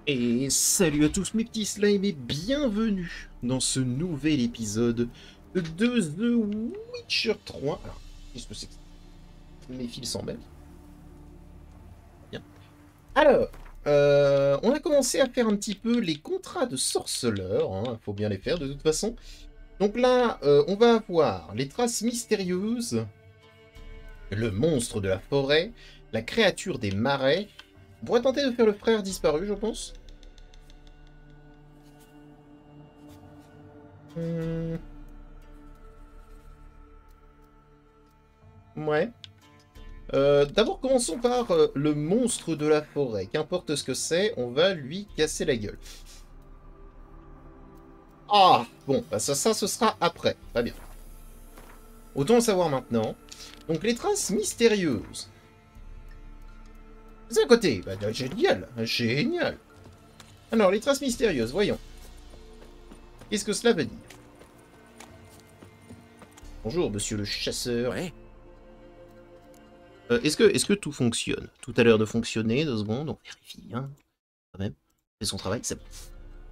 Et salut à tous mes petits slimes et bienvenue dans ce nouvel épisode de The Witcher 3. Alors, qu'est-ce que c'est que ça? Mes fils s'en mêlent. Bien. Alors, on a commencé à faire un petit peu les contrats de sorceleurs, hein, faut bien les faire de toute façon. Donc là, on va avoir les traces mystérieuses, le monstre de la forêt, la créature des marais. On pourrait tenter de faire le frère disparu, je pense. Hmm, ouais. D'abord, commençons par le monstre de la forêt. Qu'importe ce que c'est, on va lui casser la gueule. Ah, bon, bah ça, ce sera après. Pas bien. Autant le savoir maintenant. Donc, les traces mystérieuses. C'est à côté. Bah, génial. Génial. Alors, les traces mystérieuses, voyons. Qu'est-ce que cela veut dire? Bonjour, monsieur le chasseur. Ouais, Est-ce que tout fonctionne? Tout a l'air de fonctionner, 2 secondes. On vérifie, hein. Quand même. C'est son travail, c'est bon.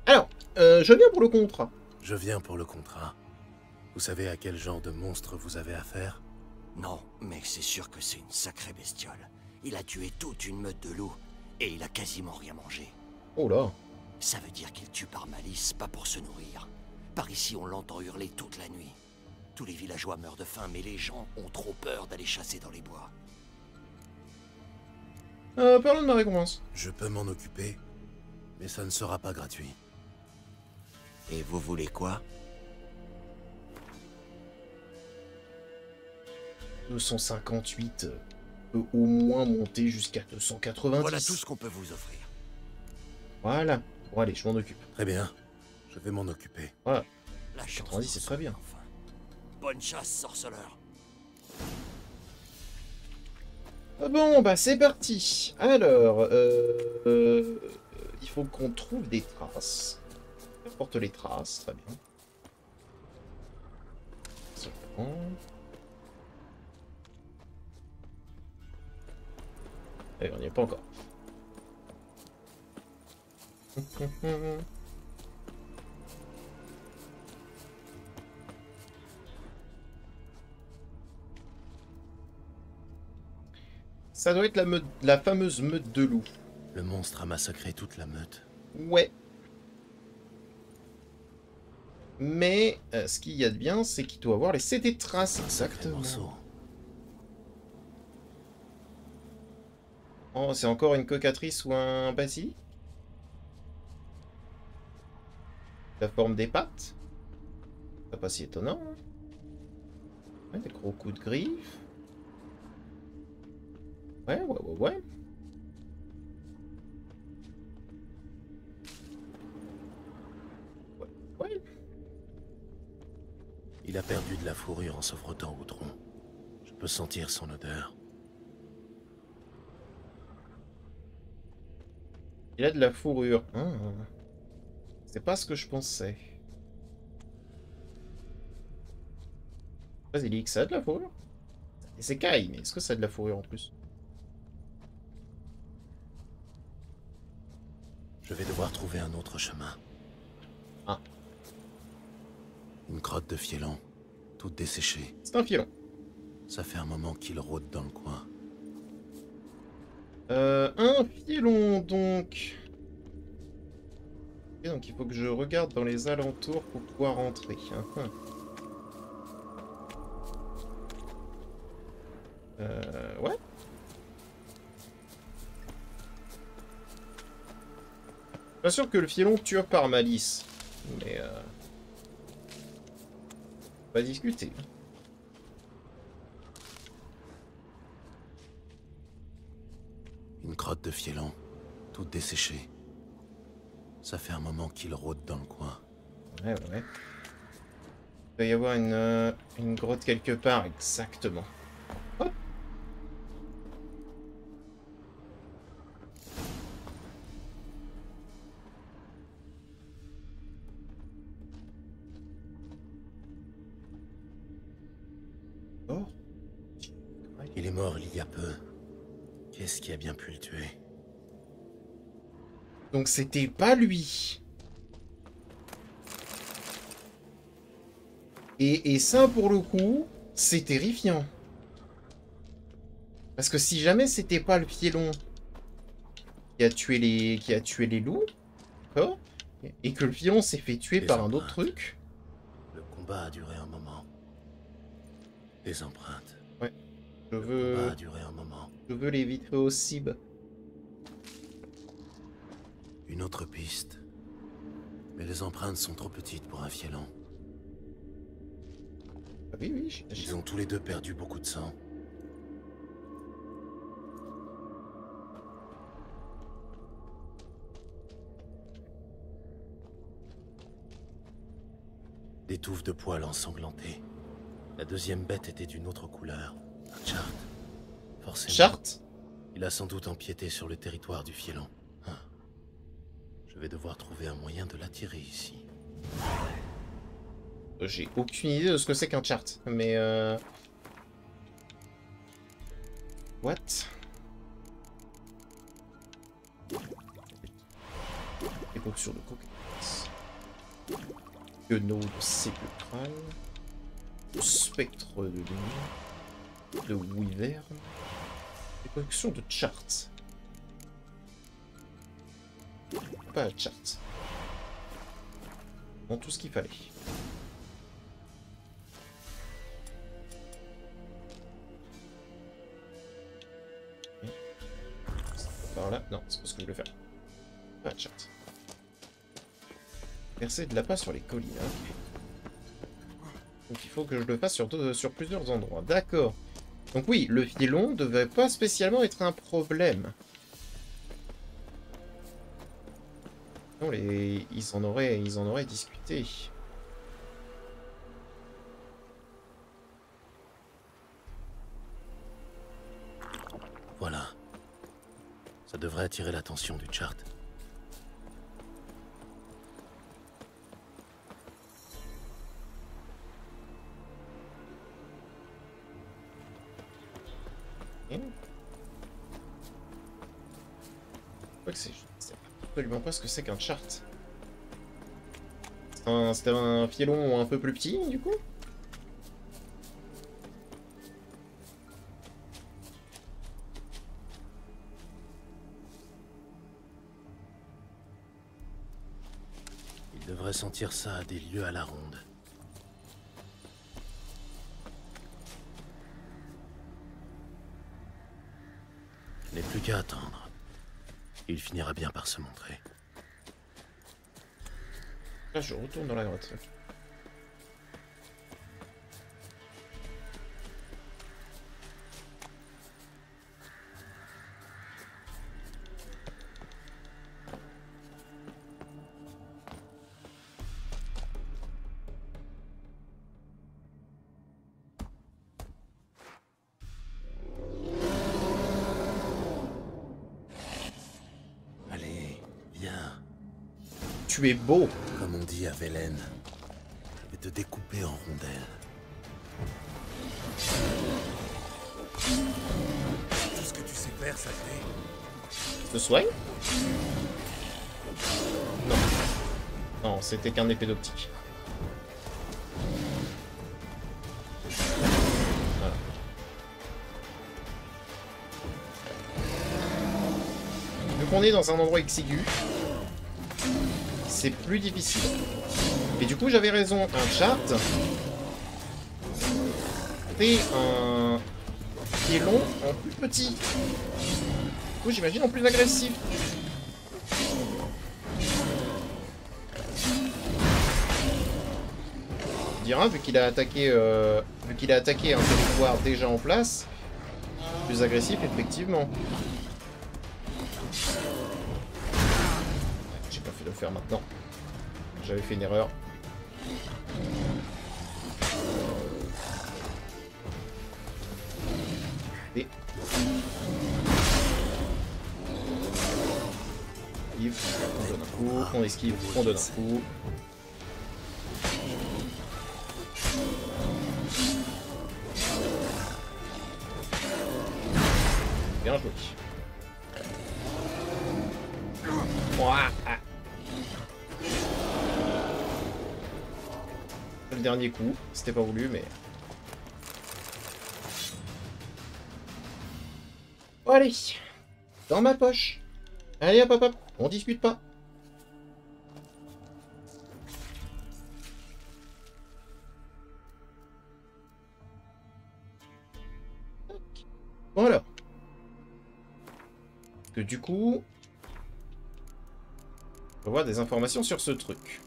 Alors, je viens pour le contrat. je viens pour le contrat. Vous savez à quel genre de monstre vous avez affaire? Non, mais c'est sûr que c'est une sacrée bestiole. Il a tué toute une meute de loups, et il a quasiment rien mangé. Oh là. Ça veut dire qu'il tue par malice, pas pour se nourrir. Par ici, on l'entend hurler toute la nuit. Tous les villageois meurent de faim, mais les gens ont trop peur d'aller chasser dans les bois. Parlons de ma récompense. Je peux m'en occuper, mais ça ne sera pas gratuit. Et vous voulez quoi? 258 peut au moins monter jusqu'à 290. Voilà tout ce qu'on peut vous offrir. Voilà. Bon, allez, je m'en occupe. Très bien, je vais m'en occuper. Voilà. La chance 90, c'est vous très bien. sauve, enfin. Bonne chasse, sorceleur. Bon, bah, c'est parti. Alors, il faut qu'on trouve des traces. Apporte les traces, très bien. Ça, je prends. Allez, on n'y est pas encore. Ça doit être la fameuse meute de loups. Le monstre a massacré toute la meute. Ouais. Mais ce qu'il y a de bien, c'est qu'il doit avoir laissé des traces. Sacré morceau. Oh, c'est encore une cocatrice ou un basilic? La forme des pattes? C'est pas si étonnant. Hein. Ouais, des gros coups de griffe. Ouais. Ouais. Il a perdu de la fourrure en se frottant au tronc. Je peux sentir son odeur. Il a de la fourrure. C'est pas ce que je pensais. Basilic, ça a de la fourrure? Et c'est caille, mais est-ce que ça a de la fourrure en plus? Je vais devoir trouver un autre chemin. Ah, Une crotte de fielon, toute desséchée. c'est un filon. Ça fait un moment qu'il rôde dans le coin. Un filon, donc. Ok, donc il faut que je regarde dans les alentours pour pouvoir rentrer. Ouais. Pas sûr que le filon tue par malice. Mais on va discuter. Une crotte de fielon, toute desséchée. Ça fait un moment qu'il rôde dans le coin. Ouais. Il doit y avoir une grotte quelque part, exactement. Hop. Oh. Il est mort il y a peu. Qu'est-ce qui a bien pu le tuer? Donc c'était pas lui. Et ça, pour le coup, c'est terrifiant. Parce que si jamais c'était pas le Fielon qui a tué les loups, d'accord, et que le Fielon s'est fait tuer par un autre truc... Le combat a duré un moment. Les empreintes. Ouais. Le combat a duré un moment. Je veux les vitraux au cible. Une autre piste. Mais les empreintes sont trop petites pour un Fielon. Ah oui, oui. Ils ont tous les deux perdu beaucoup de sang. Des touffes de poils ensanglantées. La deuxième bête était d'une autre couleur. Un chart. Forcément. Chart? Il a sans doute empiété sur le territoire du Fielon. Je vais devoir trouver un moyen de l'attirer ici. J'ai aucune idée de ce que c'est qu'un chart, mais what? Évolution de coquette. Guenot de sépulcral. Le spectre de lumière. De Wyvern. Évolution de chart. Pas chart. Bon, tout ce qu'il fallait. Par là, non, c'est pas ce que je voulais faire. Pas chart. Verser de l'appât sur les collines. Hein. Donc il faut que je le fasse sur plusieurs endroits. D'accord. Donc oui, le Fielon devait pas spécialement être un problème. Non, ils en auraient discuté. Voilà. Ça devrait attirer l'attention du chart. Je sais absolument pas ce que c'est qu'un chart. C'était un Fielon un peu plus petit, du coup? Il devrait sentir ça à des lieues à la ronde. Il n'est plus qu'à attendre. Il finira bien par se montrer. Là, je retourne dans la grotte. Allez, viens. Tu es beau. Comme on dit à Velen, je vais te découper en rondelles. Tout ce que tu sais faire, ça fait. Ce soigne? Non. Non, c'était qu'un effet d'optique. Voilà. Vu qu'on est dans un endroit exigu, c'est plus difficile. Et du coup, j'avais raison. Un chart, c'est un Fielon en plus petit. Du coup, j'imagine en plus agressif. On dira, vu qu'il a attaqué un territoire déjà en place, plus agressif, effectivement. J'ai pas fait le faire maintenant. J'avais fait une erreur. Et... on donne un coup, on esquive, on donne un coup. Bien joué. Ouah, ah. Le dernier coup, c'était pas voulu, mais... Bon, allez, dans ma poche. Allez, hop, hop, hop, on discute pas. Bon alors. Que du coup... On va voir des informations sur ce truc.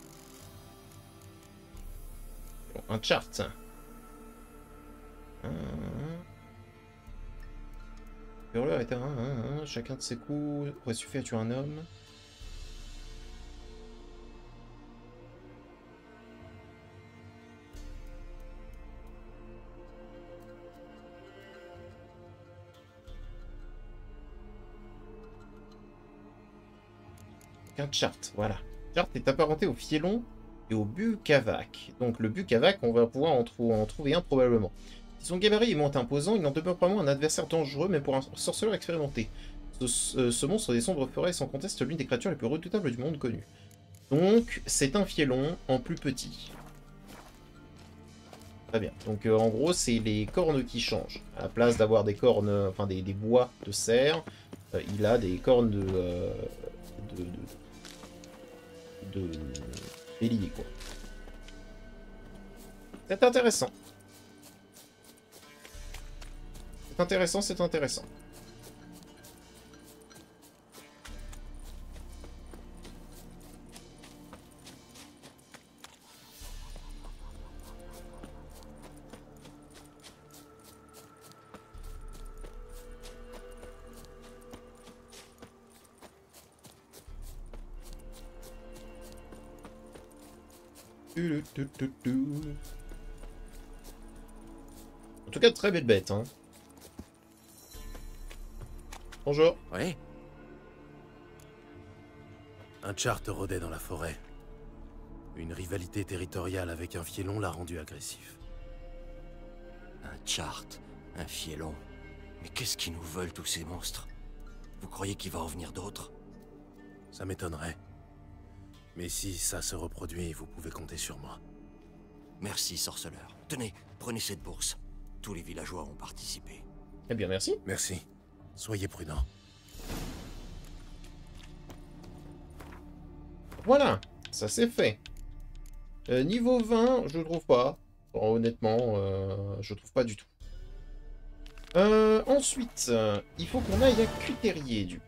Bon, un chart. Hurleur était chacun de ses coups aurait suffi à tuer un homme. Un chart, voilà. Chart est apparenté au fielon et au bukavak. Donc le bukavak, on va pouvoir en trouver un probablement. Si son gabarit est moins imposant, il n'en demeure pas moins un adversaire dangereux, mais pour un sorceleur expérimenté. Ce monstre des sombres forêts est sans conteste l'une des créatures les plus redoutables du monde connu. Donc c'est un fielon en plus petit. Très bien. Donc en gros, c'est les cornes qui changent. À la place d'avoir des cornes, enfin des bois de cerf, il a des cornes de bélier, quoi. C'est intéressant. C'est intéressant, c'est intéressant. En tout cas, très belle bête, hein. Bonjour. Oui. Un chart rôdait dans la forêt. Une rivalité territoriale avec un fielon l'a rendu agressif. Un chart, un fielon. Mais qu'est-ce qu'ils nous veulent, tous ces monstres? Vous croyez qu'il va en venir d'autres? Ça m'étonnerait. Mais si ça se reproduit, vous pouvez compter sur moi. Merci, sorceleur. Tenez, prenez cette bourse. Tous les villageois ont participé. Eh bien, merci. Merci. Soyez prudents. Voilà, ça c'est fait. Niveau 20, je trouve pas. Bon, honnêtement, je trouve pas du tout. Ensuite, il faut qu'on aille à Cuterier, du coup.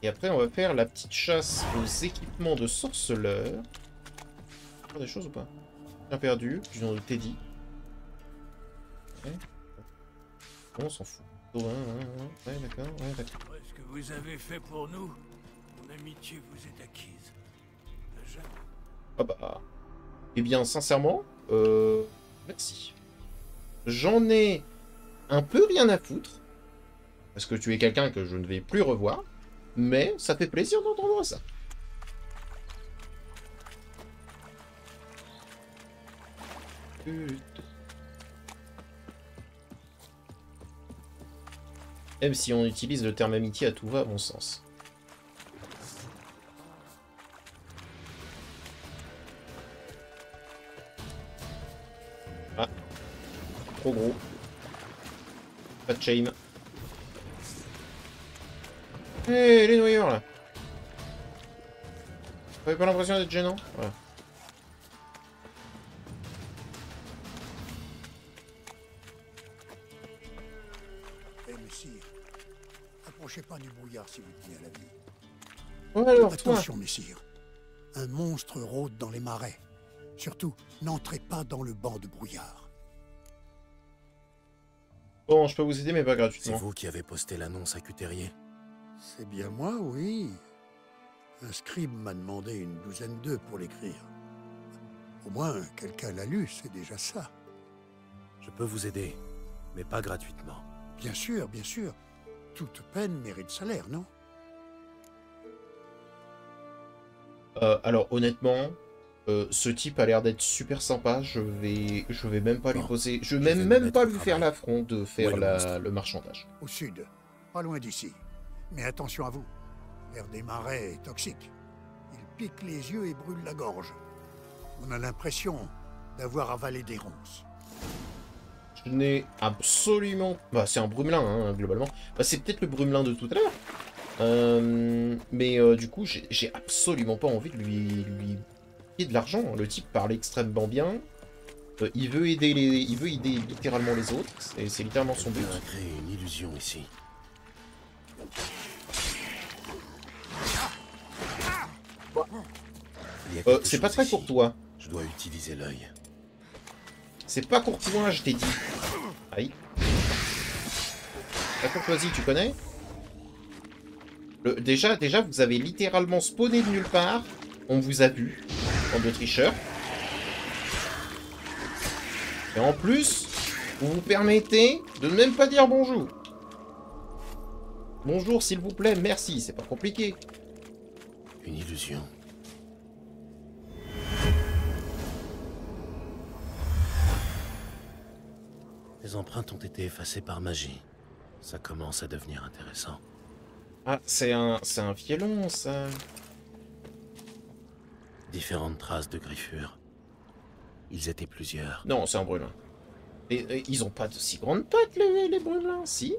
Et après, on va faire la petite chasse aux équipements de sorceleurs. Faire des choses ou pas? Bien perdu, du nom de Teddy. Ouais. Bon, on s'en fout. Oh, ouais, d'accord, ouais, d'accord. Ce que vous avez fait pour nous, mon amitié vous est acquise. Jamais. Ah bah... Eh bien, sincèrement, merci. J'en ai un peu rien à foutre. Parce que tu es quelqu'un que je ne vais plus revoir. Mais ça fait plaisir d'entendre ça. Même si on utilise le terme amitié à tout va, à mon sens. Ah. Trop gros. Pas de shame. Hé, les noyeurs, là. Vous avez pas l'impression d'être gênant? Voilà. Eh, messire, approchez pas du brouillard si vous tenez à la vie. Ouais, alors, toi. Attention, messire. Un monstre rôde dans les marais. Surtout, n'entrez pas dans le banc de brouillard. Bon, je peux vous aider, mais pas C'est gratuitement. vous qui avez posté l'annonce à Cuterier. C'est bien moi, oui. Un scribe m'a demandé une douzaine d'œufs pour l'écrire. Au moins, quelqu'un l'a lu, c'est déjà ça. Je peux vous aider, mais pas gratuitement. Bien sûr, bien sûr. Toute peine mérite salaire, non? Alors, honnêtement, ce type a l'air d'être super sympa. Je vais même pas lui Bon, poser... Je je vais vais me même mettre pas au lui faire travail. l'affront de faire Où est le monstre? le marchandage. Au sud, pas loin d'ici. Mais attention à vous. L'air des marais est toxique. Il pique les yeux et brûle la gorge. On a l'impression d'avoir avalé des ronces. Je n'ai absolument... Bah, c'est un brumelin, hein, globalement. Bah, c'est peut-être le brumelin de tout à l'heure. Mais du coup, j'ai absolument pas envie de lui payer de l'argent. Le type parle extrêmement bien. Il veut aider littéralement les autres. C'est littéralement son but. On a créé une illusion ici. C'est pas très courtois. Je dois utiliser l'œil. C'est pas courtois, je t'ai dit. Aïe. La courtoisie, tu connais? Déjà, vous avez littéralement spawné de nulle part. On vous a vu. En de tricheurs. Et en plus, vous vous permettez de ne même pas dire bonjour. Bonjour, s'il vous plaît, merci. C'est pas compliqué. Une illusion. Les empreintes ont été effacées par magie. Ça commence à devenir intéressant. Ah, c'est un violon, ça. Différentes traces de griffures. Ils étaient plusieurs. Non, c'est un brûlin. Et ils ont pas de si grandes pattes, les brûlins, si?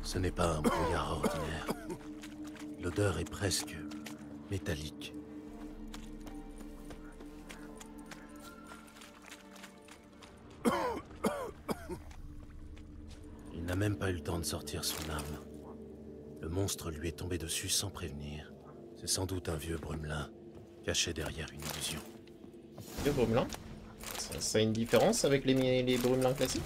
Ce n'est pas un brouillard ordinaire. L'odeur est presque métallique. Il n'a même pas eu le temps de sortir son arme. Le monstre lui est tombé dessus sans prévenir. C'est sans doute un vieux brumelin, caché derrière une illusion. Le brumelin? Ça a une différence avec les brumelins classiques?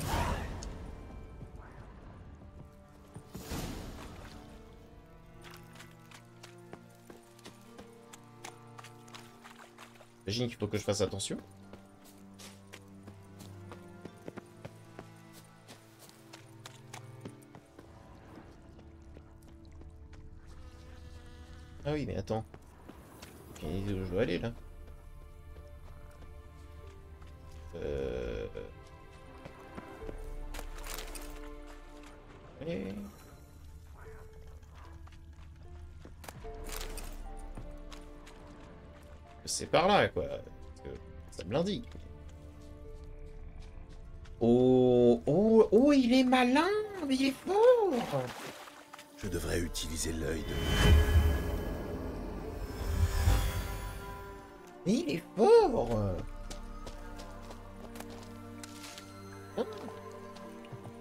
J'imagine qu'il faut que je fasse attention. Ah oui, mais attends. Où je dois aller, là? Allez. C'est par là, quoi. Ça me l'indique. Oh, oh, oh, il est malin, mais il est fort. Je devrais utiliser l'œil de... Mais il est fort. Oh.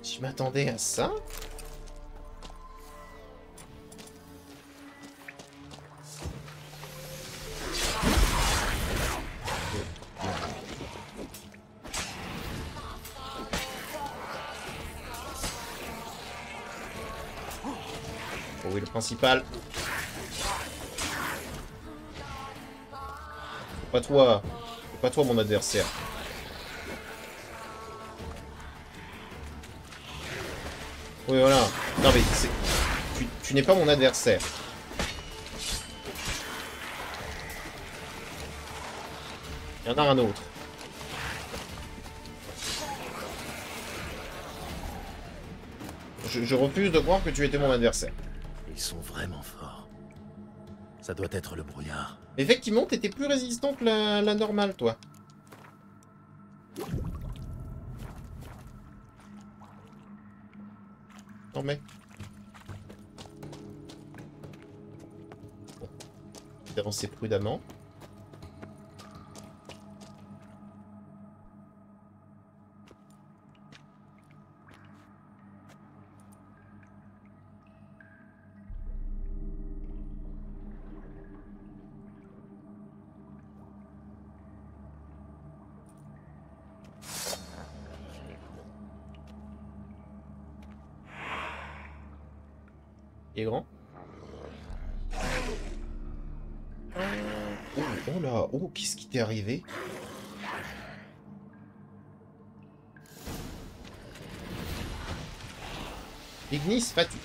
Je m'attendais à ça. Oh oui, le principal. C'est pas toi. C'est pas toi mon adversaire. Oui, voilà. Non mais c'est... Tu n'es pas mon adversaire. Il y en a un autre. Je refuse de croire que tu étais mon adversaire. Ils sont vraiment forts. Ça doit être le brouillard. Effectivement, t'étais plus résistant que la normale, toi. Non mais... Bon. Avancer prudemment. Il est grand. Oh, oh là, oh, qu'est-ce qui t'est arrivé? Ignis fatu.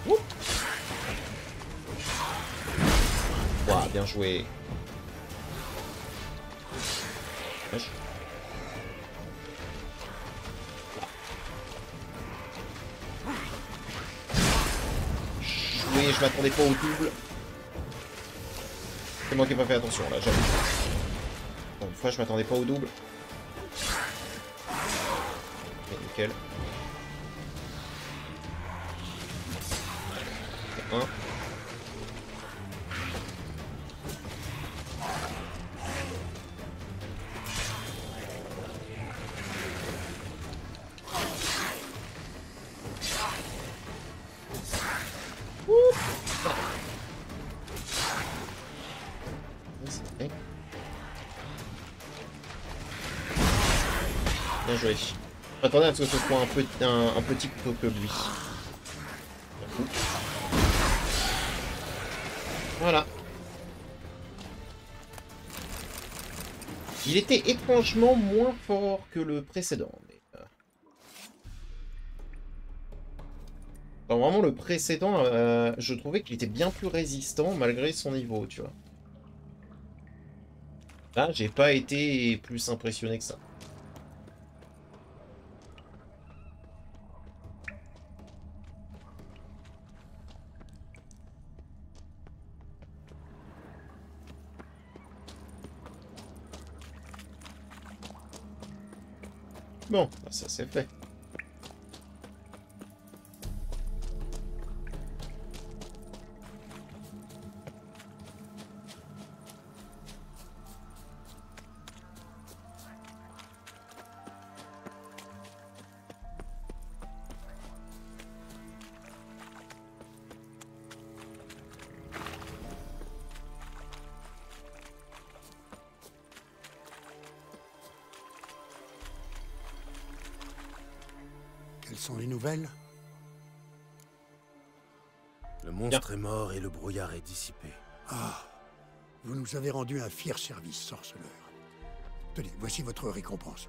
Wow, bien joué. Wesh. je m'attendais pas au double. C'est moi qui n'ai pas fait attention là, j'avoue. Encore une fois, je m'attendais pas au double. Ok, nickel. Un. Bien joué. Attendez à ce que ce soit un petit couteau que lui. Voilà. Il était étrangement moins fort que le précédent. Mais, enfin, vraiment, le précédent, je trouvais qu'il était bien plus résistant malgré son niveau, tu vois. Là, j'ai pas été plus impressionné que ça. Bon, bah ça c'est fait. Quelles sont les nouvelles? Le monstre est mort et le brouillard est dissipé. Ah, vous nous avez rendu un fier service, sorceleur. Tenez, voici votre récompense.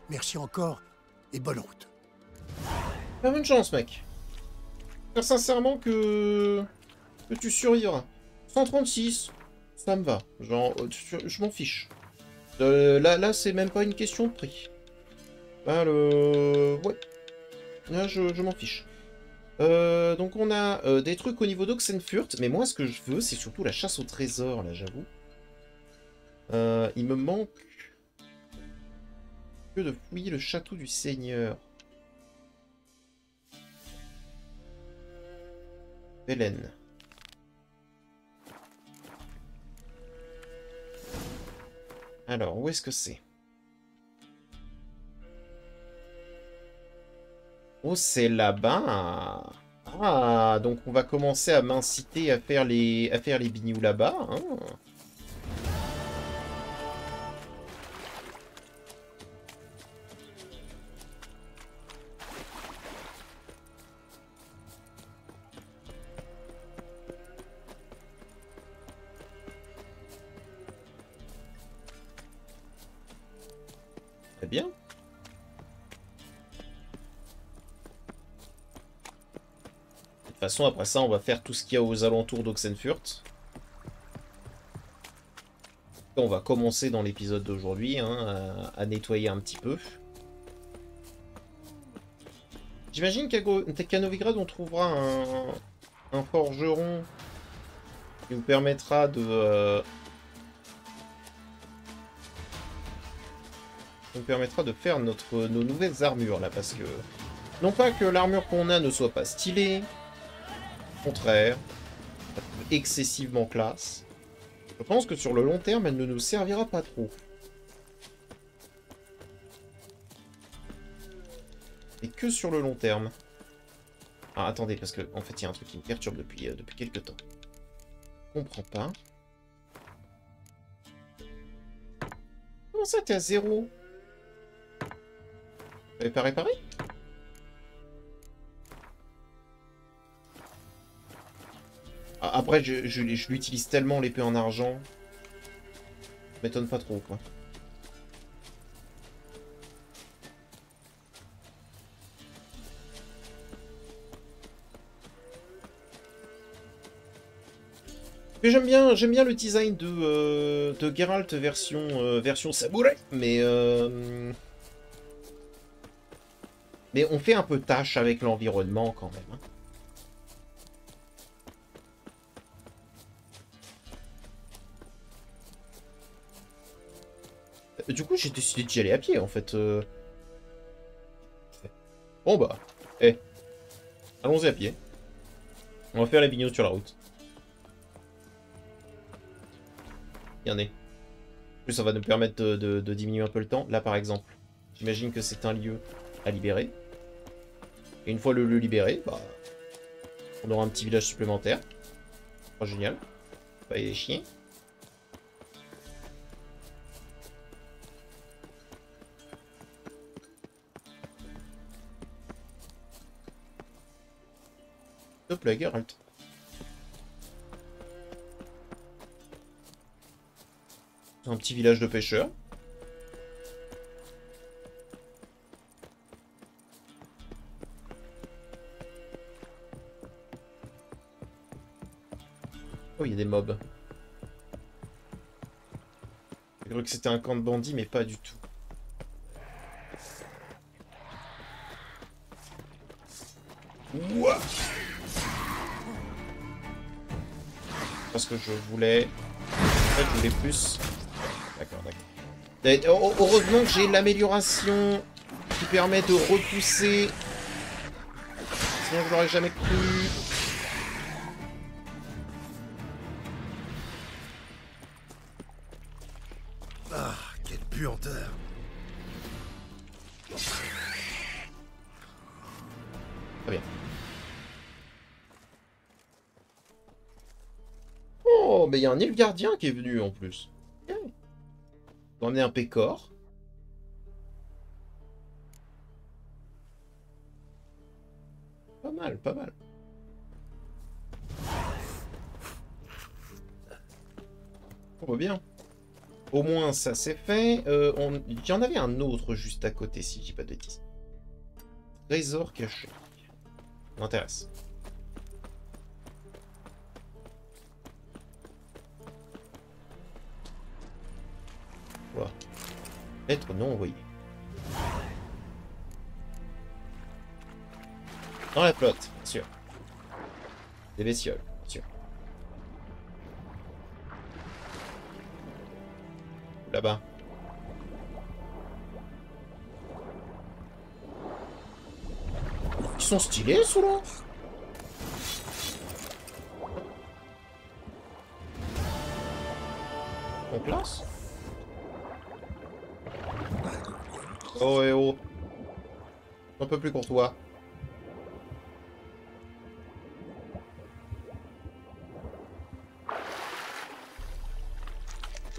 Merci encore et bonne route. Bonne chance, mec. J'espère sincèrement que tu survivras. 136, ça me va. Genre, je m'en fiche. Là c'est même pas une question de prix. Là, ouais. Là, je m'en fiche. Donc on a des trucs au niveau d'Oxenfurt, mais moi ce que je veux c'est surtout la chasse au trésor là, j'avoue. Il me manque que de fouiller le château du Seigneur. Hélène. Alors, où est-ce que c'est? Oh, c'est là-bas. Ah, donc on va commencer à m'inciter à faire les bignoux là-bas. Hein. Très bien. De toute façon, après ça, on va faire tout ce qu'il y a aux alentours d'Oxenfurt. On va commencer dans l'épisode d'aujourd'hui hein, à nettoyer un petit peu. J'imagine qu'à Novigrad, on trouvera un forgeron qui nous permettra de... faire nos nouvelles armures là, parce que... Non pas que l'armure qu'on a ne soit pas stylée, au contraire, excessivement classe. Je pense que sur le long terme, elle ne nous servira pas trop. Et que sur le long terme. Ah, attendez, parce que en fait, il y a un truc qui me perturbe depuis quelques temps. Je comprends pas. Comment ça, t'es à 0? T'avais pas réparé? Après, je l'utilise tellement l'épée en argent. Ça m'étonne pas trop, quoi. Mais j'aime bien le design de Geralt version samouraï, mais on fait un peu tâche avec l'environnement quand même. Hein. du coup, j'ai décidé d'y aller à pied, en fait. Bon, bah. Eh. Allons-y à pied. On va faire la vignotte sur la route. Regardez. En plus, ça va nous permettre de diminuer un peu le temps. Là, par exemple, j'imagine que c'est un lieu à libérer. Et une fois le lieu libéré, bah, on aura un petit village supplémentaire. Oh, génial. Pas les chiens. Hop là, Geralt. C'est un petit village de pêcheurs. Oh, il y a des mobs. J'ai cru que c'était un camp de bandits, mais pas du tout. Ouah! Parce que je voulais... En fait, je voulais plus... D'accord, d'accord. Heureusement que j'ai l'amélioration qui permet de repousser. Sinon, je l'aurais jamais cru. Ah, quelle puanteur. Très bien. Oh, mais il y a un île gardien qui est venu en plus. On est un pécor. Pas mal, pas mal. On voit bien. Au moins, ça c'est fait. Il y en avait un autre juste à côté, si je dis pas de bêtises. Trésor caché. Ça m'intéresse. Voilà. Lettre non envoyée. Dans la flotte, bien sûr. Des bestioles, bien sûr. Là-bas. Ils sont stylés, ceux-là. En classe. Oh et oh. Un peu plus courtois.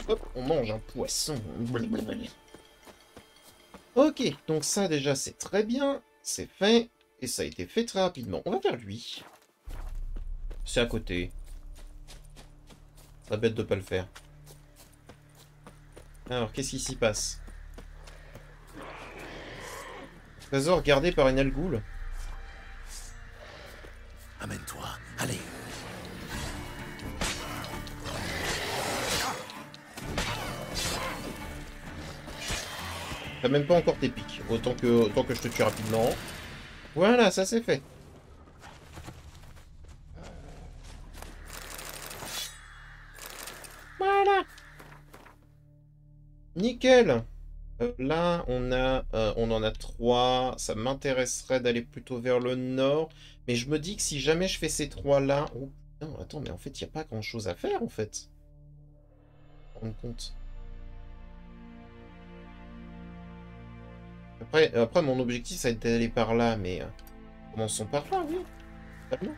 Hop, on mange un poisson. Ok, donc ça déjà c'est très bien. C'est fait. Et ça a été fait très rapidement. On va vers lui. C'est à côté. Ça bête de pas le faire. Alors, qu'est-ce qui s'y passe? Trésor gardé par une Algoul. Amène-toi, allez. T'as même pas encore tes pics. Autant que je te tue rapidement. Voilà, ça c'est fait. Voilà. Nickel. Là, on en a 3. Ça m'intéresserait d'aller plutôt vers le nord. Mais je me dis que si jamais je fais ces 3-là... Oh, non, attends, mais en fait, il n'y a pas grand-chose à faire, en fait. Rendre compte. Après, mon objectif, ça va être d'aller par là, mais... commençons par là, oui. Totalement.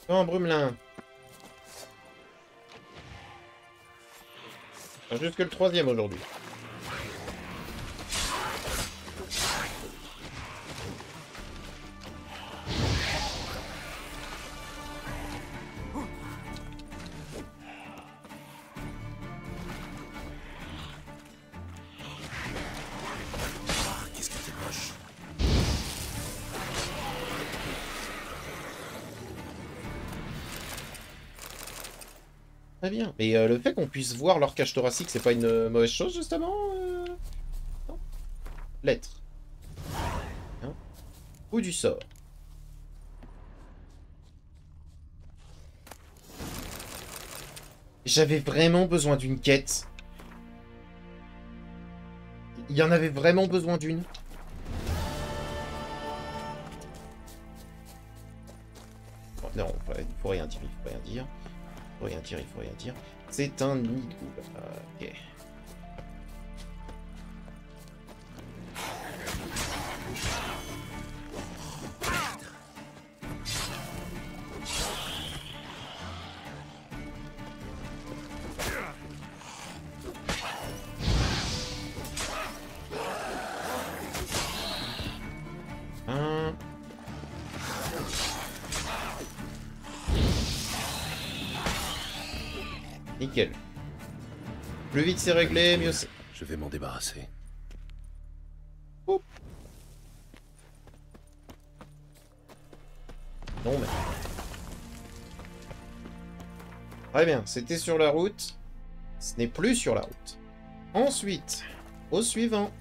Non, Brumelin. Juste que le 3e aujourd'hui. Qu'est-ce que t'es moche. Très bien. Mais le fait qu'on puisse voir leur cage thoracique, c'est pas une mauvaise chose, justement lettre. Hein? Ou du sort. J'avais vraiment besoin d'une quête. Il y en avait vraiment besoin d'une. Oh, non, il faut rien dire, il faut rien dire. Il faut rien dire, il faut rien dire. C'est un nid de ghoul. Ok. Nickel. Plus vite c'est réglé, mieux c'est. Je vais m'en débarrasser. Oh. Non mais... Très bien, c'était sur la route. Ce n'est plus sur la route. Ensuite, au suivant.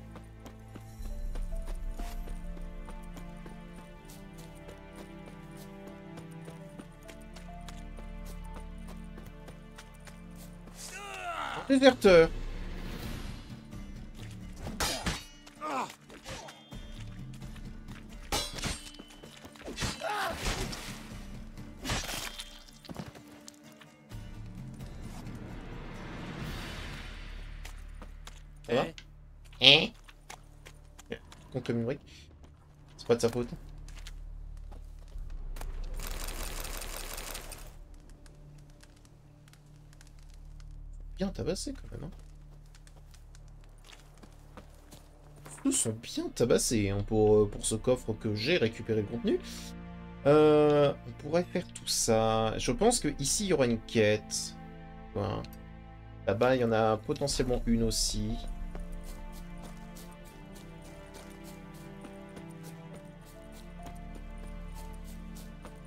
Déserteur. Ça va? Hein? Con comme une brique. C'est pas de sa faute. Bien tabassés quand même. Hein. Tous sont bien tabassés hein, pour ce coffre que j'ai récupéré le contenu. On pourrait faire tout ça. Je pense que ici il y aura une quête. Voilà. Là-bas il y en a potentiellement une aussi.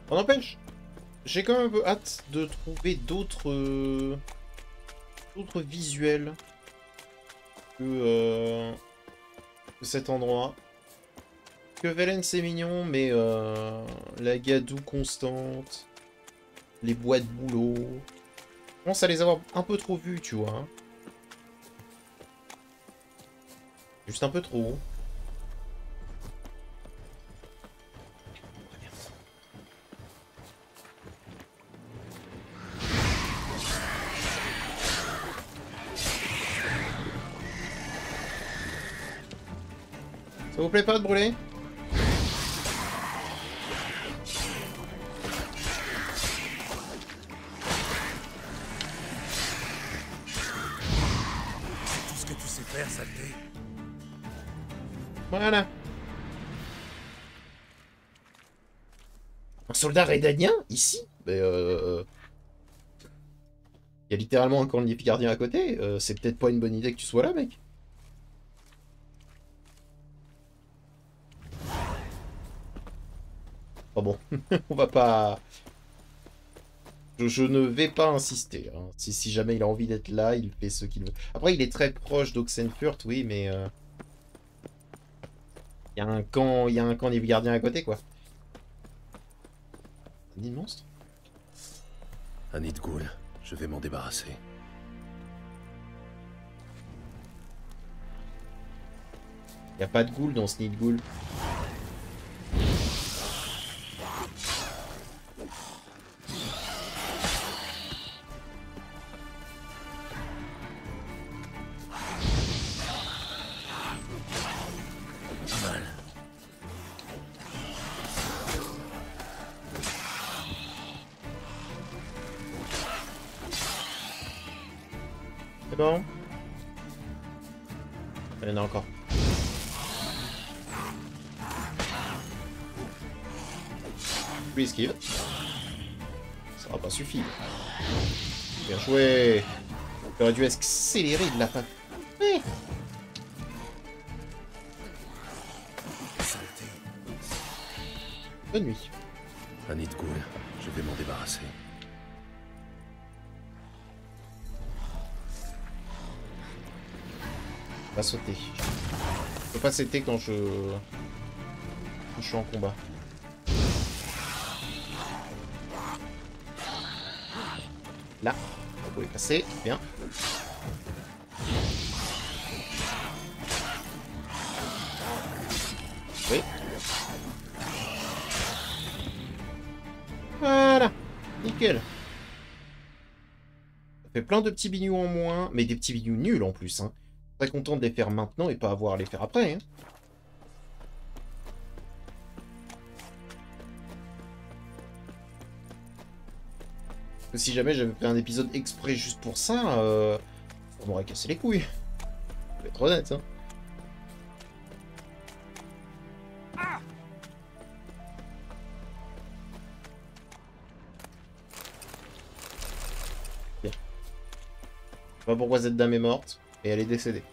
On empêche. J'ai quand même un peu hâte de trouver d'autres visuels que cet endroit. Que Velen c'est mignon, mais la gadoue constante, les bois de boulot, je pense à les avoir un peu trop vus, tu vois. Juste un peu trop. Ça vous plaît pas de brûler? Tout ce que tu sais faire, saleté. Voilà. Un soldat raidanien ici? Mais il y a littéralement un camp de gardien à côté. C'est peut-être pas une bonne idée que tu sois là, mec. Oh bon, on va pas... Je ne vais pas insister. Hein. Si jamais il a envie d'être là, il fait ce qu'il veut. Après, il est très proche d'Oxenfurt, oui, mais... Il y a un camp des gardiens à côté, quoi. Un nid de monstre? Un nid de ghoul. Je vais m'en débarrasser. Il n'y a pas de ghoul dans ce nid de ghoul. C'est bon? Il y en a encore. Lui esquive. Ça va pas suffire. Bien joué. J'aurais dû accélérer de la fin. Ouais. Bonne nuit. Un nid de ghoul. Je vais m'en débarrasser. Va sauter. Je peux pas s'éteindre quand je suis en combat. Là, vous pouvez passer, bien. Oui. Voilà, nickel. Ça fait plein de petits bignous en moins, mais des petits bignous nuls en plus. Hein. Très content de les faire maintenant et pas avoir à les faire après. Hein. Parce que si jamais j'avais fait un épisode exprès juste pour ça, ça m'aurait cassé les couilles. Je vais être honnête. Hein. Bien. Je sais pas pourquoi cette dame est morte et elle est décédée.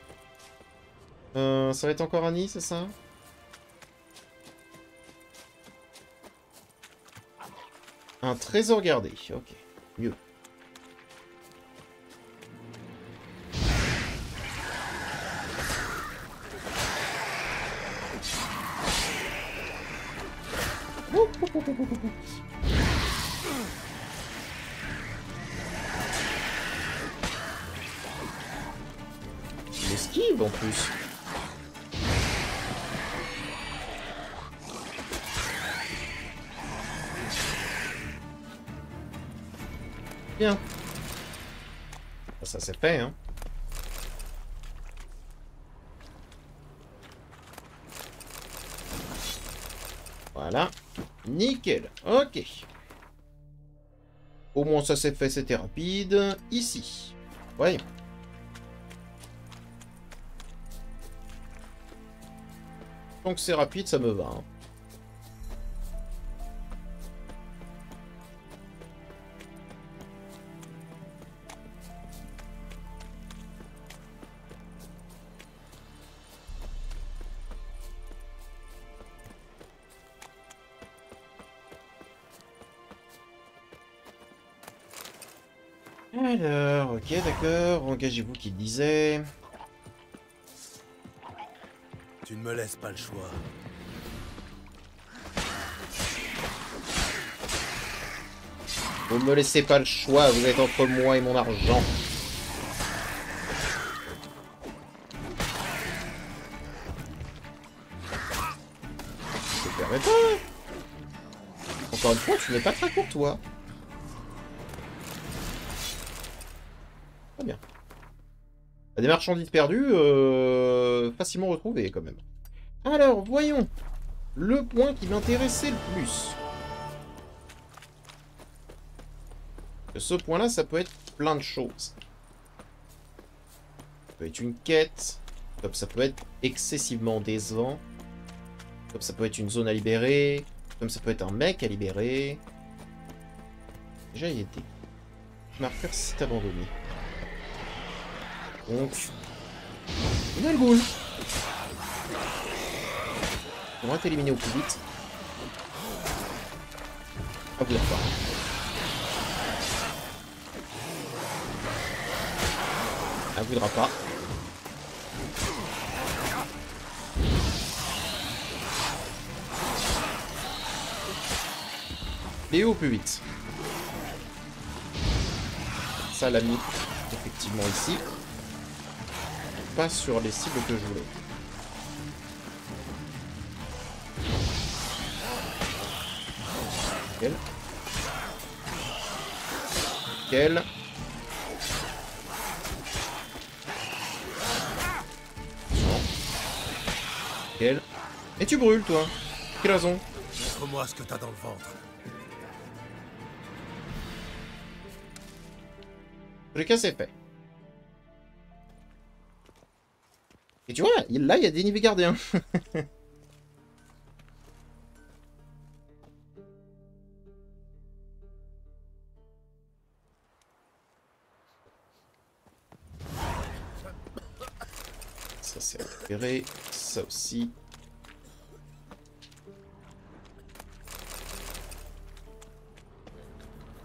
Ça va être encore Annie, c'est ça? Un trésor gardé, ok. Mieux. Il esquive en plus. Bien. Ça c'est fait, hein. Voilà. Nickel. Ok. Au moins ça c'est fait, c'était rapide. Ici. Voyons. Tant que c'est rapide, ça me va. Hein. Alors, ok, d'accord. Engagez-vous qui disait. Tu ne me laisses pas le choix. Vous me laissez pas le choix, vous êtes entre moi et mon argent. Je te permets pas. Encore une fois, tu n'es pas très courtois. Très bien. Des marchandises perdues, facilement retrouvées quand même. Alors, voyons. Le point qui m'intéressait le plus. Ce point-là, ça peut être plein de choses. Ça peut être une quête, comme ça peut être excessivement décevant, comme ça peut être une zone à libérer, comme ça peut être un mec à libérer. Déjà, il y a des marqueurs site abandonné. Donc, on a le goût. On va t'éliminer au plus vite. Ah, vous pas. Elle voudra pas. Et au plus vite. Ça l'a mis effectivement ici. Pas sur les cibles que je voulais. Nickel. Nickel. Nickel. Et tu brûles, toi. Quelle raison? Montre-moi ce que t'as dans le ventre. Le cas, c'est fait. Et tu vois, là, il y a des niveaux gardiens. Ça, c'est récupéré. Ça aussi.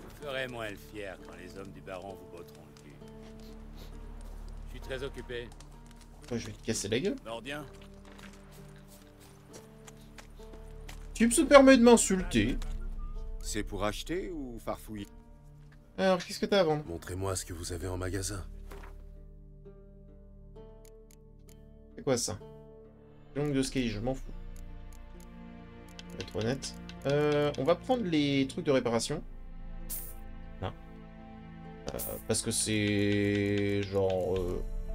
Vous ferez moins le fier quand les hommes du baron vous botteront le cul. Je suis très occupé. Je vais te casser la gueule. Nordien, Tu me permets de m'insulter. C'est pour acheter ou farfouiller? Alors, qu'est-ce que t'as à vendre? Montrez-moi ce que vous avez en magasin. C'est quoi ça? Longue de ski, je m'en fous. Je vais être honnête. On va prendre les trucs de réparation. Là. Parce que c'est genre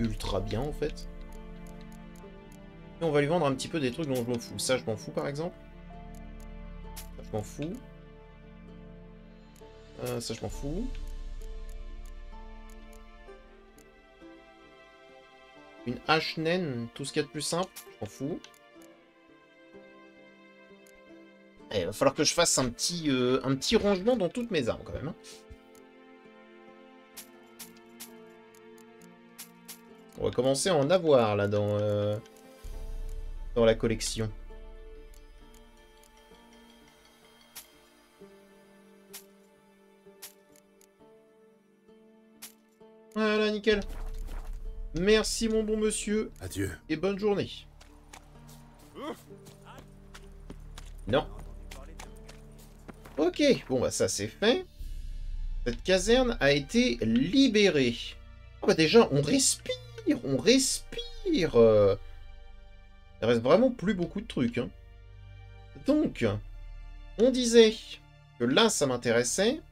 ultra bien en fait. Et on va lui vendre un petit peu des trucs dont je m'en fous. Ça, je m'en fous par exemple. Ça, je m'en fous. Ça, je m'en fous. Une hache naine, tout ce qu'il y a de plus simple, je m'en fous. Il va falloir que je fasse un petit rangement dans toutes mes armes quand même. Hein. On va commencer à en avoir là dans la collection. Voilà, nickel. Merci mon bon monsieur. Adieu. Et bonne journée. Non. Ok, bon bah ça c'est fait. Cette caserne a été libérée. Oh bah déjà, on respire, on respire. Il reste vraiment plus beaucoup de trucs. Hein. Donc, on disait que là ça m'intéressait.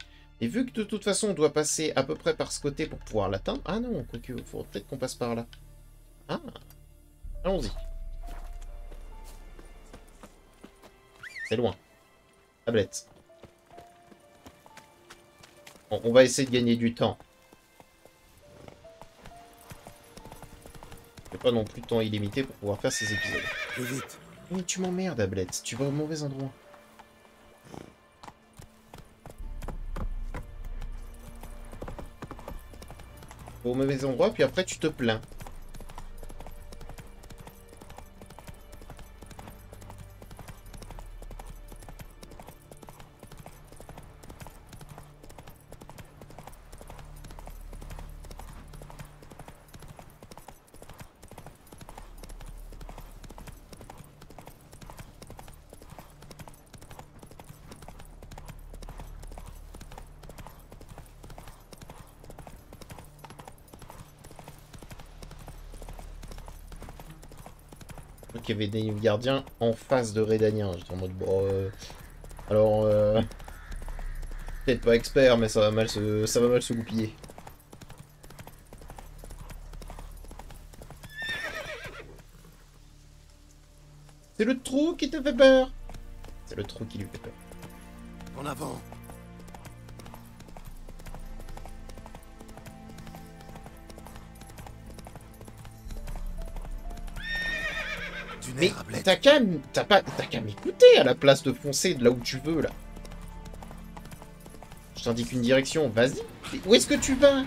Et vu que de toute façon on doit passer à peu près par ce côté pour pouvoir l'atteindre... Ah non, quoique, il faudrait peut-être qu'on passe par là. Ah, allons-y. C'est loin. Tablette. Bon, on va essayer de gagner du temps. Il n'y a pas non plus de temps illimité pour pouvoir faire ces épisodes. Plus vite. Mais tu m'emmerdes, Ablette. Tu vas au mauvais endroit. Au mauvais endroit, puis après tu te plains. Donc il y avait des gardiens en face de Redania. J'étais en mode bon. Alors, peut-être pas expert, mais ça va mal se goupiller. C'est le trou qui te fait peur. C'est le trou qui lui fait peur. En avant. Mais t'as qu'à m'écouter à la place de foncer de là où tu veux, là. Je t'indique une direction, vas-y. Où est-ce que tu vas?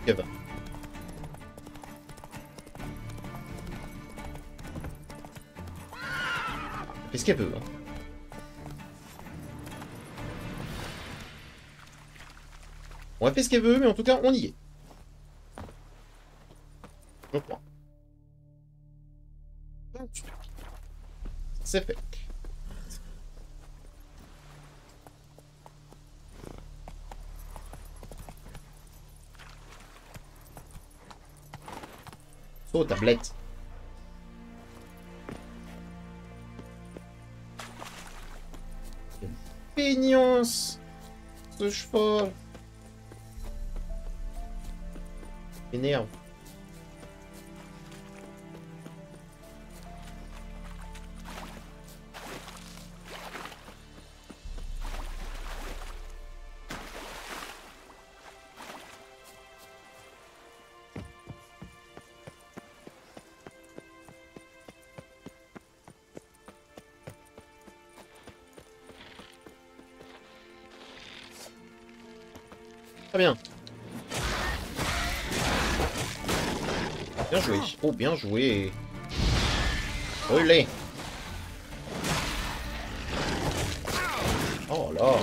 Va. Elle fait ce qu'elle veut, hein. On a fait ce qu'elle veut, mais en tout cas, on y est. Je crois. C'est fait. Oh, tablette. Quelle péniance, ce cheval. M'énerve. Très bien. Bien joué. Oh, bien joué. Olé. Oh là.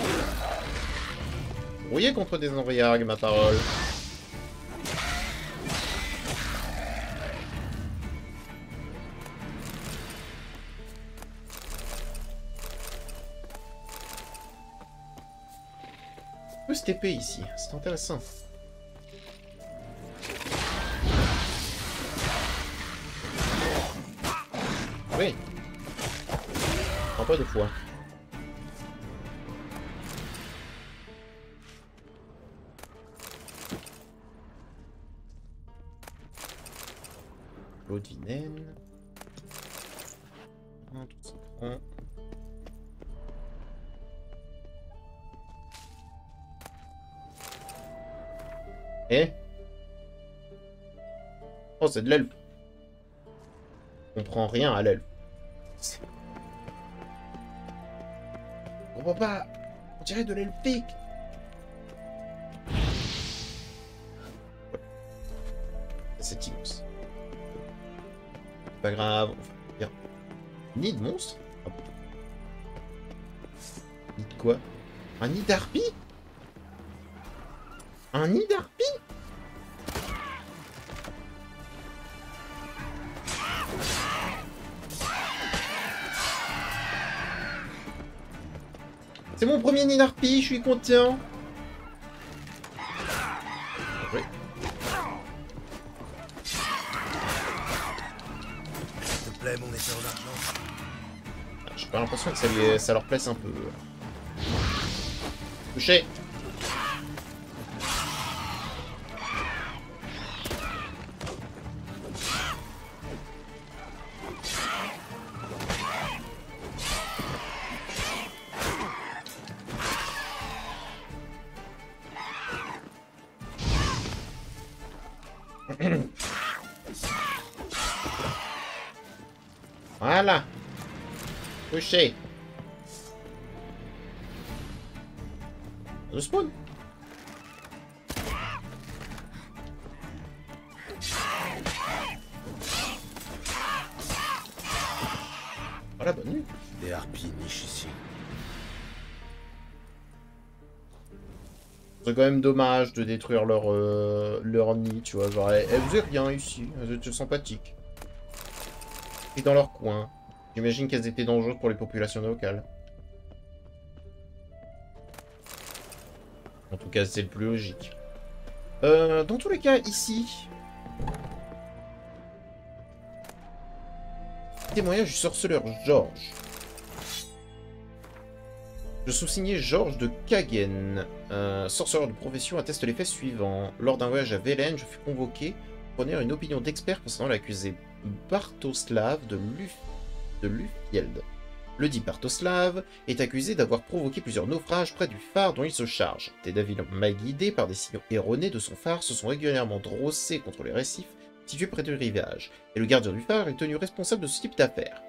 Brouillé contre des envoyages, ma parole. On peut se TP ici, c'est intéressant. Oui. Non, pas de fois. L'eau de Vinaine. Tout ça prend. Eh? Oh, c'est de l'elfe. On comprend rien à l'elfe. On voit pas. On dirait de l'elfique. C'est immense. Pas grave. On va dire. Nid de monstre? Oh. Nid de quoi? Un nid d'harpie? Un nid d'harpie? C'est mon premier nid d'harpie, je suis content. Oui. S'il te plaît, mon épée en argent. J'ai pas l'impression que ça leur plaise un peu. Touché. Voilà. Touché. Le spawn. Voilà, bonne nuit. Des harpies nichent ici. C'est quand même dommage de détruire leur nid, tu vois. Genre, elles faisaient rien ici. Elles étaient sympathiques. Et dans leur coin. J'imagine qu'elles étaient dangereuses pour les populations locales. En tout cas, c'est le plus logique. Dans tous les cas, ici... Témoignage du sorceleur Georges. Je sous-signais Georges de Kagen. Sorceleur de profession atteste les faits suivants. Lors d'un voyage à Velen, je fus convoqué pour donner une opinion d'expert concernant l'accusé Bartoslav de Lufjeld. Le dit Bartoslav est accusé d'avoir provoqué plusieurs naufrages près du phare dont il se charge. Des navires mal guidés par des signaux erronés de son phare se sont régulièrement drossés contre les récifs situés près du rivage, et le gardien du phare est tenu responsable de ce type d'affaires.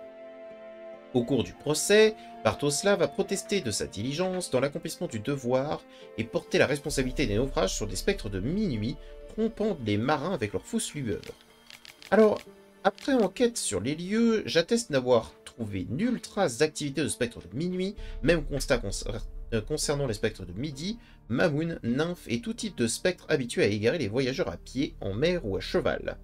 Au cours du procès, Bartoslav a protesté de sa diligence dans l'accomplissement du devoir et porté la responsabilité des naufrages sur des spectres de minuit, trompant les marins avec leurs fausses lueurs. Alors, après enquête sur les lieux, j'atteste n'avoir trouvé nulle trace d'activité de spectres de minuit, même constat concernant les spectres de midi, mamoun, nymphes et tout type de spectres habitués à égarer les voyageurs à pied, en mer ou à cheval.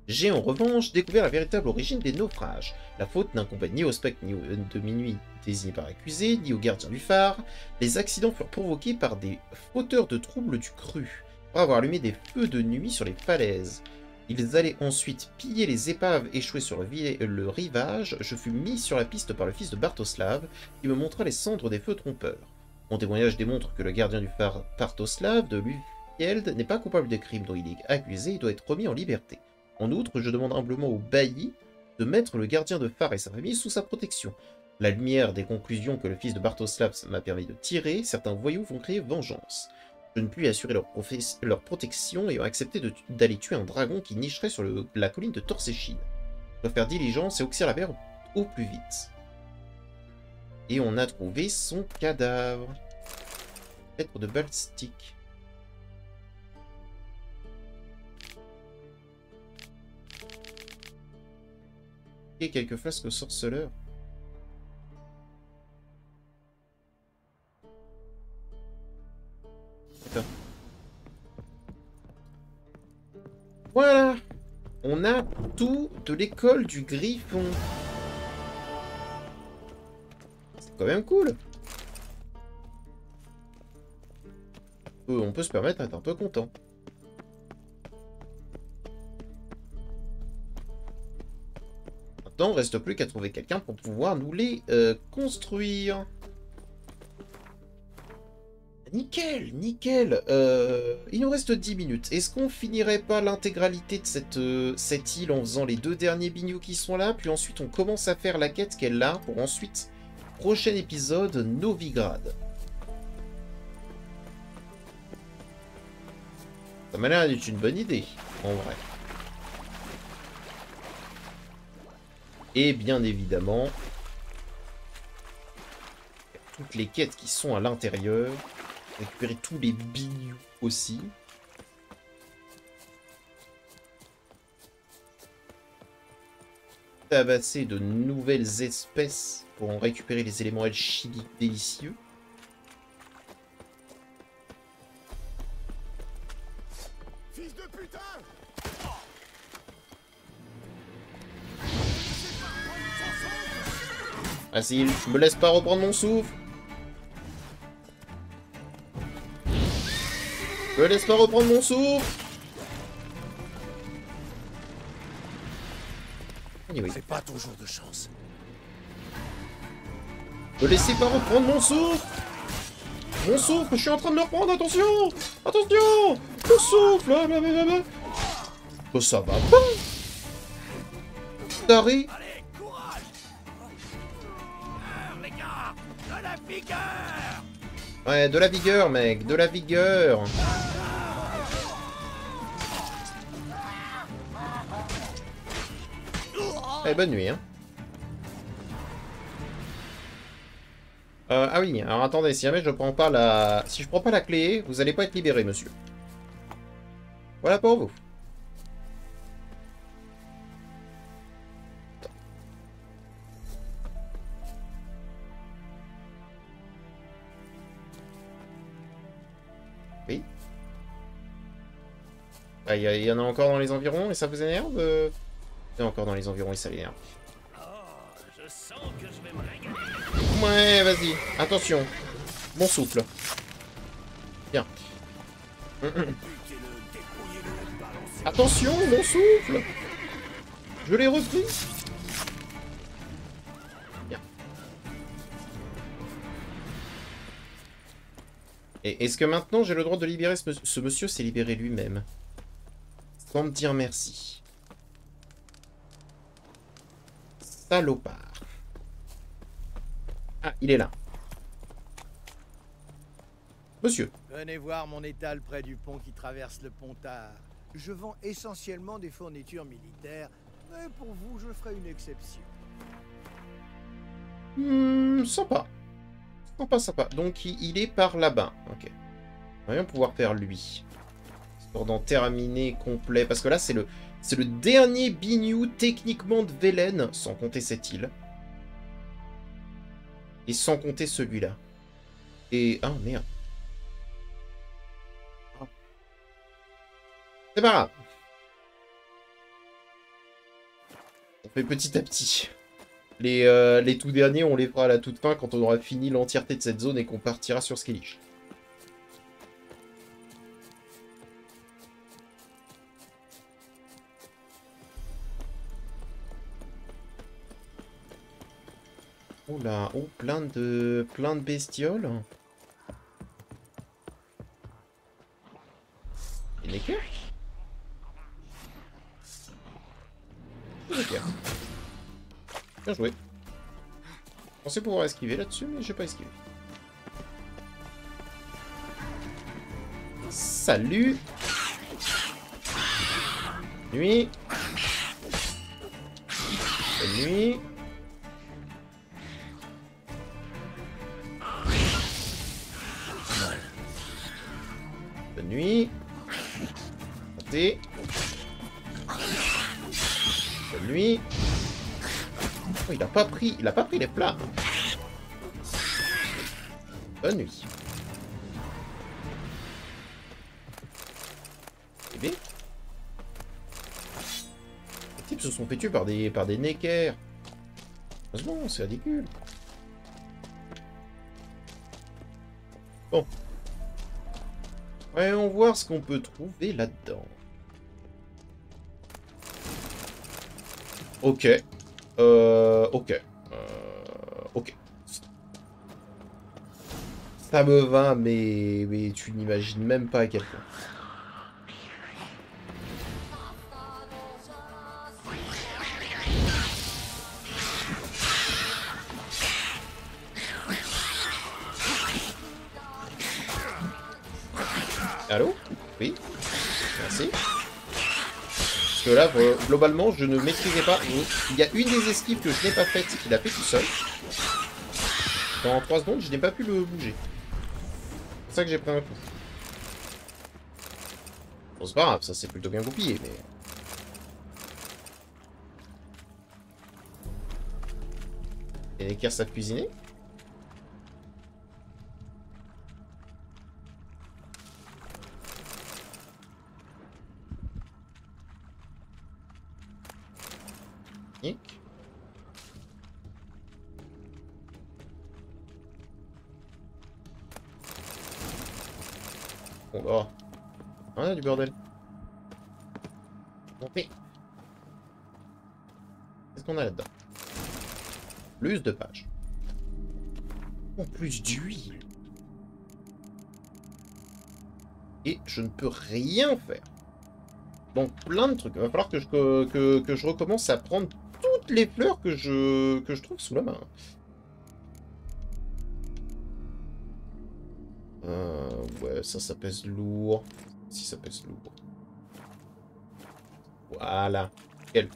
J'ai en revanche découvert la véritable origine des naufrages. La faute n'incombe ni au spectre ni de minuit désigné par l'accusé, ni au gardien du phare. Les accidents furent provoqués par des fauteurs de troubles du cru, pour avoir allumé des feux de nuit sur les falaises. Ils allaient ensuite piller les épaves échouées sur le rivage. Je fus mis sur la piste par le fils de Bartoslav, qui me montra les cendres des feux trompeurs. Mon témoignage démontre que le gardien du phare Bartoslav de Lufjeld n'est pas coupable des crimes dont il est accusé et doit être remis en liberté. En outre, je demande humblement au bailli de mettre le gardien de phare et sa famille sous sa protection. À la lumière des conclusions que le fils de Bartoslav m'a permis de tirer, certains voyous vont créer vengeance. Je ne puis assurer leur protection ayant accepté d'aller tuer un dragon qui nicherait sur la colline de Torséchine. Je dois faire diligence et oxyre la mer au plus vite. Et on a trouvé son cadavre. Lettre de Balstic. Et quelques flasques sorceleurs. Voilà, on a tout de l'école du Griffon. C'est quand même cool. On peut se permettre d'être un peu content. Maintenant, il ne reste plus qu'à trouver quelqu'un pour pouvoir nous les construire. Nickel, nickel. Il nous reste 10 minutes. Est-ce qu'on finirait pas l'intégralité de cette île en faisant les 2 derniers bignoux qui sont là, puis ensuite on commence à faire la quête qu'elle a pour ensuite, prochain épisode, Novigrad. Ça m'a l'air d'être une bonne idée, en vrai. Et bien évidemment, toutes les quêtes qui sont à l'intérieur. Récupérer tous les bignoux aussi. Tabasser de nouvelles espèces pour en récupérer les éléments alchimiques délicieux. Fils de putain! Facile, je me laisse pas reprendre mon souffle. Me laisse pas reprendre mon souffle. Anyway. C'est pas ton jour de chance. Me laissez pas reprendre mon souffle. Mon souffle, je suis en train de le reprendre, attention. Attention. Mon souffle. Blablabla. Oh, ça va pas. Taré. Allez, courage! Les gars! De la vigueur! Ouais, de la vigueur, mec. De la vigueur. Eh, bonne nuit, hein. Ah oui, alors attendez, si jamais je prends pas la... Si je prends pas la clé, vous allez pas être libéré, monsieur. Voilà pour vous. Oui. Ah, il y en a encore dans les environs et ça vous énerve Il y en a encore dans les environs et ça l'énerve. Je sens que je vais me régaler. Ouais, vas-y. Attention. Bon souffle. Bien. Attention, mon souffle. Je l'ai repris. Bien. Et est-ce que maintenant j'ai le droit de libérer ce monsieur? S'est libéré lui-même. Sans me dire merci. Salopard. Ah, il est là. Monsieur. Venez voir mon étal près du pont qui traverse le Pontard. Je vends essentiellement des fournitures militaires, mais pour vous, je ferai une exception. Sympa. Sympa, sympa. Donc, il est par là-bas. Ok. On va bien pouvoir faire lui. Histoire d'en terminer complet. Parce que là, c'est le dernier bignou techniquement de Velen, sans compter cette île. Et sans compter celui-là. Et... Ah, merde. C'est pas grave. On fait petit à petit. Les tout derniers, on les fera à la toute fin quand on aura fini l'entièreté de cette zone et qu'on partira sur Skellige. Oh là, oh, plein de bestioles. Et Necker. Necker. Bien joué. Je pensais pouvoir esquiver là-dessus, mais j'ai pas esquivé. Salut. Nuit. Bonne nuit. Bonne nuit. Santé. Bonne nuit. Oh, il a pas pris les plats. Bonne nuit. Bébé. Les types se sont fait tuer par des Necker. Heureusement, c'est ridicule. Bon. Voyons voir ce qu'on peut trouver là-dedans. Ok. Ok. Ok. Ça me va, mais tu n'imagines même pas à quel point. Allô? Oui? Merci. Parce que là, globalement, je ne maîtrisais pas. Il y a une des esquives que je n'ai pas faite, qu'il a fait tout seul. Dans 3 secondes, je n'ai pas pu le bouger. C'est pour ça que j'ai pris un coup. Bon, c'est pas grave, ça c'est plutôt bien goupillé, mais... Et l'équerre savent cuisiner? Nick. Oh là. Ah, du bordel. Bon, mais... Qu'est-ce qu'on a là-dedans? Plus de pages. En plus d'huile. Et je ne peux rien faire. Donc plein de trucs. Il va falloir que je recommence à prendre toutes les fleurs que je trouve sous la main. Ouais, ça pèse lourd. Si ça pèse lourd. Voilà. Quel...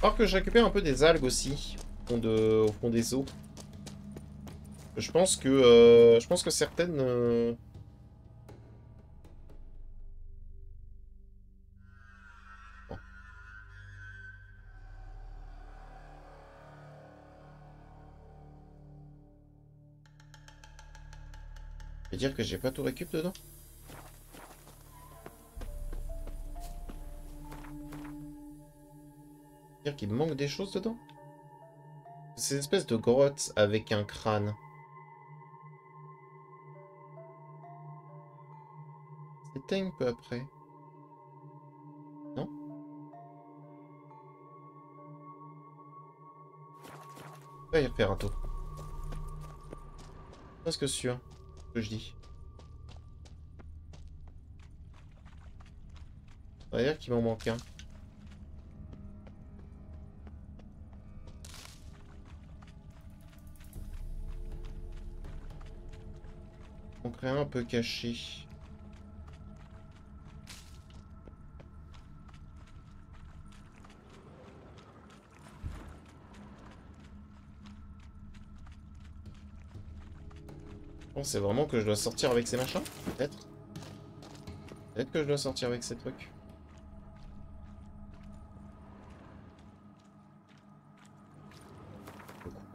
Alors que je récupère un peu des algues aussi au fond des eaux. Je pense que certaines... Bon. Je vais dire que j'ai pas tout récup dedans. Dire qu'il me manque des choses dedans. C'est une espèce de grotte avec un crâne. S'éteigne peu après. Non? On va y refaire un tour. Presque sûr que je dis. Ça veut dire qu'il m'en manque un. On crée un peu caché. Bon, c'est vraiment que je dois sortir avec ces machins? Peut-être. Peut-être que je dois sortir avec ces trucs.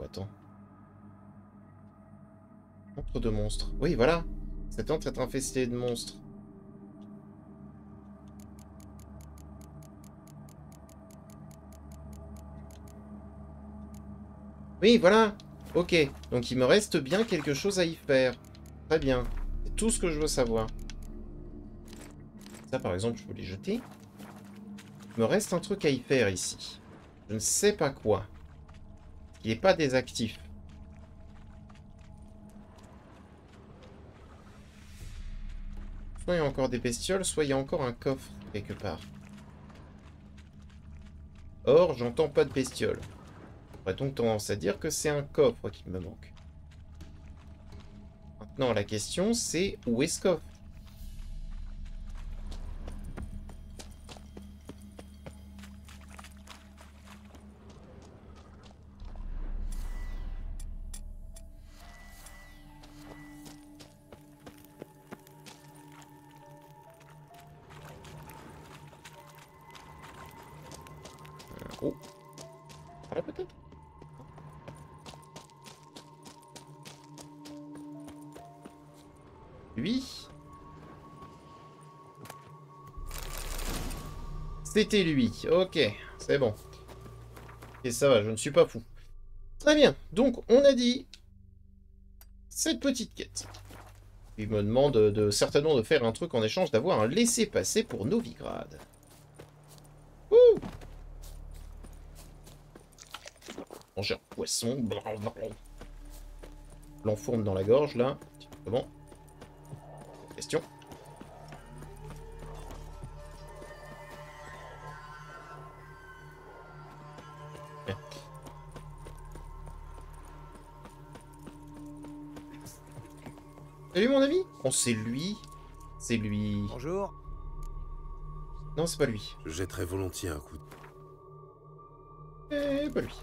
Attends. Entre deux monstres. Oui, voilà. Cet antre est infesté de monstres. Oui, voilà. Ok. Donc il me reste bien quelque chose à y faire. Très bien. C'est tout ce que je veux savoir. Ça, par exemple, je peux les jeter. Il me reste un truc à y faire ici. Je ne sais pas quoi. Il n'est pas désactif. Soit il y a encore des bestioles, soit il y a encore un coffre quelque part. Or, j'entends pas de bestioles. J'aurais donc tendance à dire que c'est un coffre qui me manque. Maintenant, la question, c'est où est ce coffre? Oh. Là, peut-être? Lui? C'était lui. Ok, c'est bon. Et ça va, je ne suis pas fou. Très bien, donc on a dit cette petite quête. Il me demande certainement de faire un truc en échange d'avoir un laissez-passer pour Novigrad. Ouh! Manger un poisson. L'enfourne dans la gorge, là. Comment? Question. Bien. Salut mon ami? Oh, c'est lui. C'est lui. Bonjour. Non, c'est pas lui. Je jetterai volontiers un coup. Pas lui.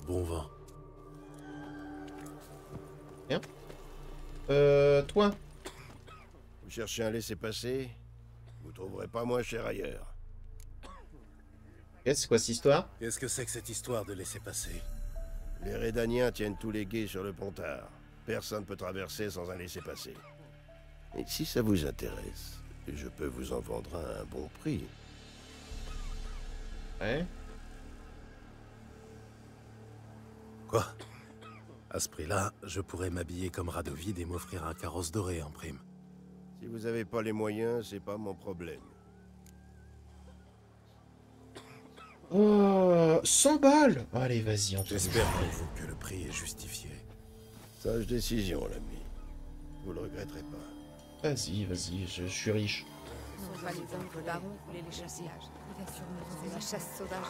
Bon vent. Bien. Toi? Vous cherchez un laissez-passer? Vous trouverez pas moins cher ailleurs. C'est quoi cette histoire? Qu'est-ce que c'est que cette histoire de laisser passer? Les Rédaniens tiennent tous les guets sur le Pontard. Personne ne peut traverser sans un laissez-passer. Et si ça vous intéresse, je peux vous en vendre à un bon prix. Ouais. Quoi? À ce prix-là, je pourrais m'habiller comme Radovid et m'offrir un carrosse doré en prime. Si vous n'avez pas les moyens, c'est pas mon problème. 100 balles! Allez, vas-y, on J'espère pour vous que le prix est justifié. Sage décision, l'ami. Vous le regretterez pas. Vas-y, vas-y, je suis riche. Ce sont pas les hommes que Baron voulait les chasser. C'est la chasse sauvage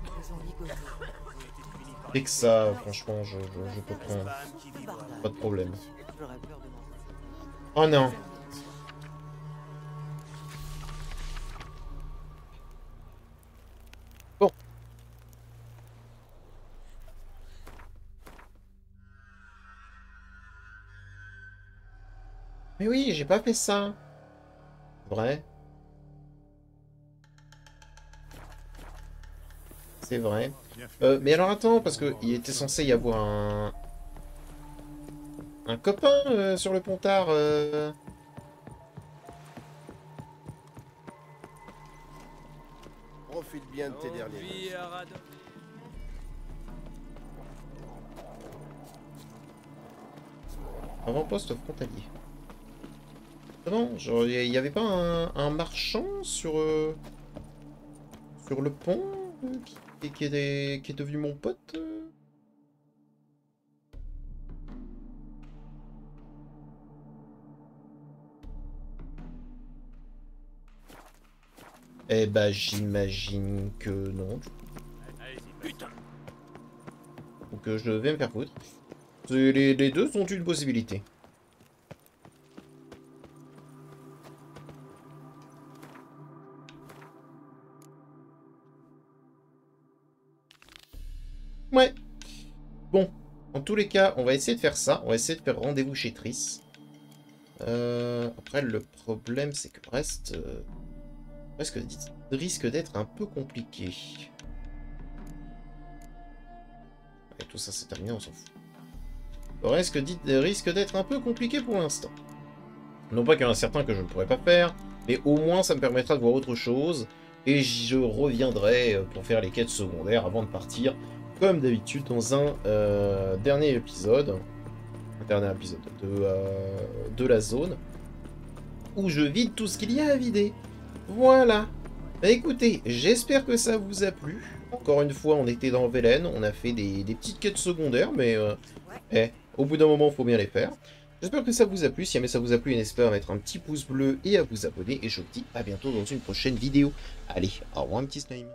Ils les ont ligotés. Dès que ça, franchement, je peux prendre. Pas de problème. Oh non! Bon. Mais oui, j'ai pas fait ça. Vrai. C'est vrai. Mais alors attends, parce que il était censé y avoir un copain sur le Pontard. Profite bien de tes derniers noces. Avant-poste frontalier. Non, genre, il n'y avait pas un marchand sur le pont qui est devenu mon pote Eh bah, j'imagine que non. Putain. Donc je vais me faire foutre. Les deux sont une possibilité. Ouais. Bon. En tous les cas, on va essayer de faire ça. On va essayer de faire rendez-vous chez Triss. Après, le problème, c'est que le reste... risque d'être un peu compliqué. Et tout ça, c'est terminé, on s'en fout. Le reste risque d'être un peu compliqué pour l'instant. Non pas qu'il y en a certains que je ne pourrais pas faire, mais au moins, ça me permettra de voir autre chose. Et je reviendrai pour faire les quêtes secondaires avant de partir, comme d'habitude, dans un dernier épisode. Un dernier épisode de la zone. Où je vide tout ce qu'il y a à vider. Voilà. Bah, écoutez, j'espère que ça vous a plu. Encore une fois, on était dans Velen. On a fait des petites quêtes secondaires, mais au bout d'un moment, il faut bien les faire. J'espère que ça vous a plu. Si jamais ça vous a plu, n'hésitez pas à mettre un petit pouce bleu et à vous abonner. Et je vous dis à bientôt dans une prochaine vidéo. Allez, au revoir, un petit slime.